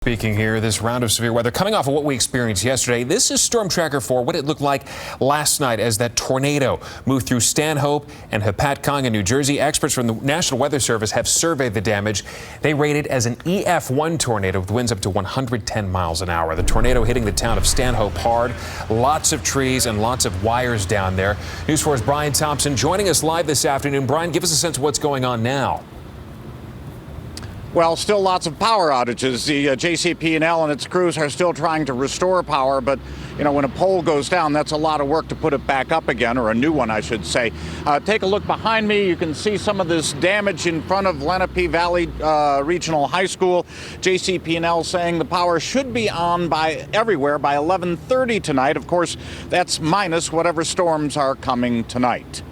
Speaking here, this round of severe weather coming off of what we experienced yesterday. This is Storm Tracker for what it looked like last night as that tornado moved through Stanhope and Hapatcong in New Jersey. Experts from the National Weather Service have surveyed the damage. They rate it as an EF1 tornado with winds up to 110 miles an hour. The tornado hitting the town of Stanhope hard. Lots of trees and lots of wires down there. News 4's Brian Thompson joining us live this afternoon. Brian, give us a sense of what's going on now. Well, still lots of power outages. The JCP&L and its crews are still trying to restore power, but you know, when a pole goes down, that's a lot of work to put it back up again, or a new one, I should say. Take a look behind me. You can see some of this damage in front of Lenape Valley Regional High School. JCP&L saying the power should be on everywhere by 11:30 tonight. Of course, that's minus whatever storms are coming tonight.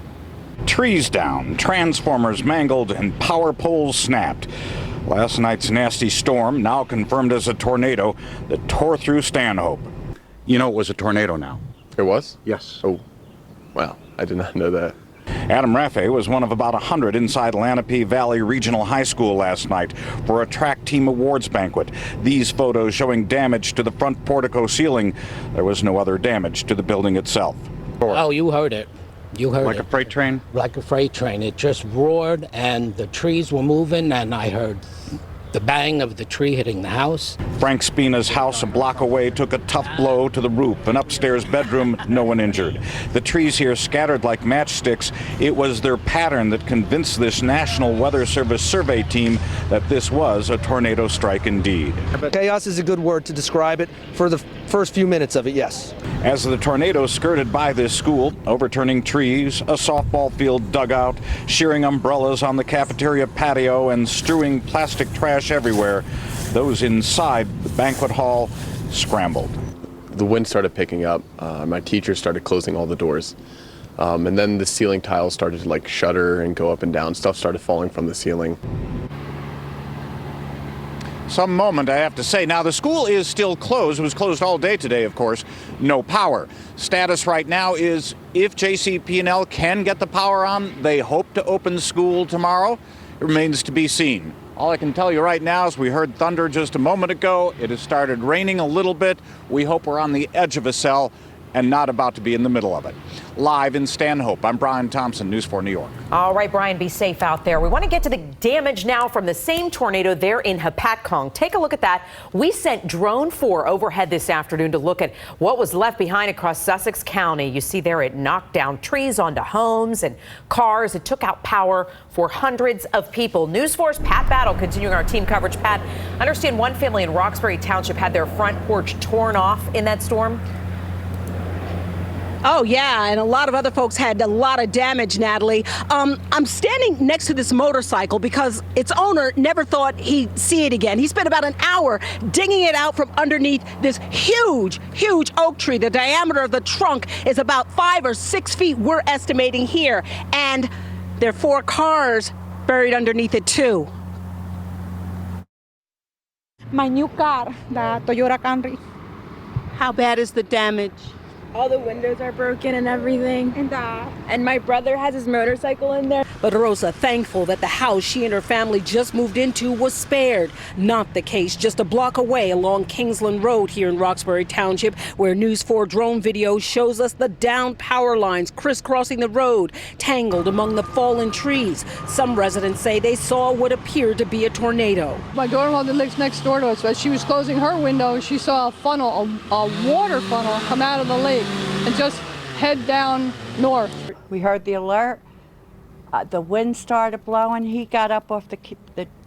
Trees down, transformers mangled, and power poles snapped. Last night's nasty storm, now confirmed as a tornado that tore through Stanhope. You know it was a tornado now. It was? Yes. Oh, wow. I did not know that. Adam RAFFAY was one of about 100 inside Lenape Valley Regional High School last night for a track team awards banquet. These photos showing damage to the front portico ceiling. There was no other damage to the building itself. Oh, you heard it. You heard it. Like a freight train? Like a freight train. It just roared and the trees were moving and I heard the bang of the tree hitting the house. Frank Spina's house a block away took a tough blow to the roof. An upstairs bedroom, no one injured. The trees here scattered like matchsticks. It was their pattern that convinced this National Weather Service survey team that this was a tornado strike indeed. Chaos is a good word to describe it for the first few minutes of it, yes. As the tornado skirted by this school, overturning trees, a softball field dugout, shearing umbrellas on the cafeteria patio, and strewing plastic trash everywhere, those inside the banquet hall scrambled. The wind started picking up. My teacher started closing all the doors. And then the ceiling tiles started to like shudder and go up and down. Stuff started falling from the ceiling. Some moment, I have to say. Now, the school is still closed. It was closed all day today, of course. No power. Status right now is if JCP&L can get the power on, they hope to open school tomorrow. It remains to be seen. All I can tell you right now is we heard thunder just a moment ago. It has started raining a little bit. We hope we're on the edge of a cell and not about to be in the middle of it. Live in Stanhope, I'm Brian Thompson, News 4 New York. All right, Brian, be safe out there. We want to get to the damage now from the same tornado there in Hapatcong. Take a look at that. We sent Drone 4 overhead this afternoon to look at what was left behind across Sussex County. You see there it knocked down trees onto homes and cars. It took out power for hundreds of people. News 4's Pat Battle continuing our team coverage. Pat, I understand one family in Roxbury Township had their front porch torn off in that storm. Oh, yeah, and a lot of other folks had a lot of damage, Natalie. I'm standing next to this motorcycle because its owner never thought he'd see it again. He spent about an hour digging it out from underneath this huge, huge oak tree. The diameter of the trunk is about 5 or 6 feet, we're estimating here. And there are 4 cars buried underneath it, too. My new car, the Toyota Camry. How bad is the damage? All the windows are broken and everything. And my brother has his motorcycle in there. But Rosa thankful that the house she and her family just moved into was spared. Not the case just a block away along Kingsland Road here in Roxbury Township, where News 4 drone video shows us the downed power lines crisscrossing the road, tangled among the fallen trees. Some residents say they saw what appeared to be a tornado. My daughter-in-law that lives next door to us, as she was closing her window, she saw a funnel, a water funnel come out of the lake and just head down north. We heard the alert. The wind started blowing. He got up off the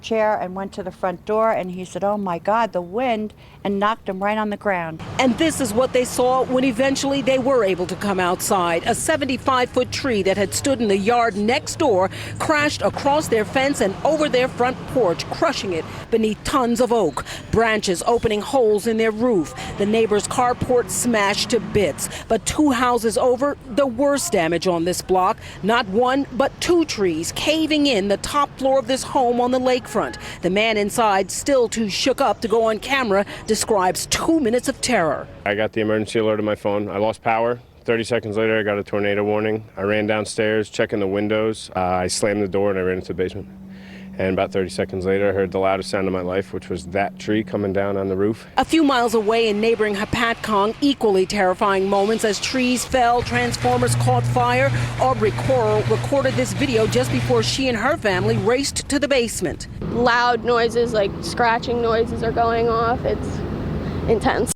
chair and went to the front door, and he said, "Oh my God, the wind," and knocked him right on the ground. And this is what they saw when eventually they were able to come outside. A 75-foot tree that had stood in the yard next door crashed across their fence and over their front porch, crushing it beneath tons of oak, branches opening holes in their roof. The neighbor's carport smashed to bits. But 2 houses over, the worst damage on this block. Not 1, but 2 trees caving in the top floor of this home on the lakefront. The man inside, still too shook up to go on camera, describes 2 minutes of terror. I got the emergency alert on my phone. I lost power. 30 seconds later, I got a tornado warning. I ran downstairs, checking the windows. I slammed the door and I ran into the basement. And about 30 seconds later, I heard the loudest sound of my life, which was that tree coming down on the roof. A few miles away in neighboring Hapatcong, equally terrifying moments as trees fell, transformers caught fire. Aubrey Coral recorded this video just before she and her family raced to the basement. Loud noises, like scratching noises are going off. It's intense.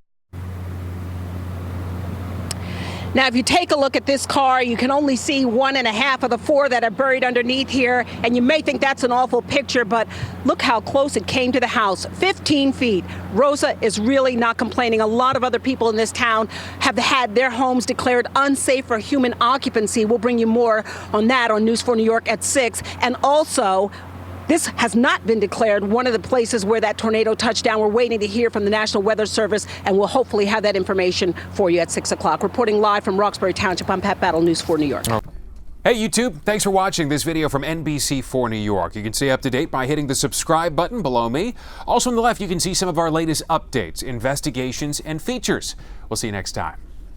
Now, if you take a look at this car, you can only see 1.5 of the 4 that are buried underneath here, and you may think that's an awful picture, but look how close it came to the house, 15 feet. Rosa is really not complaining. A lot of other people in this town have had their homes declared unsafe for human occupancy. We'll bring you more on that on News 4 New York at 6. And also, this has not been declared one of the places where that tornado touched down. We're waiting to hear from the National Weather Service, and we'll hopefully have that information for you at 6 o'clock. Reporting live from Roxbury Township, I'm Pat Battle, News 4 New York. Hey YouTube, thanks for watching this video from NBC 4 New York. You can stay up to date by hitting the subscribe button below me. Also on the left, you can see some of our latest updates, investigations, and features. We'll see you next time.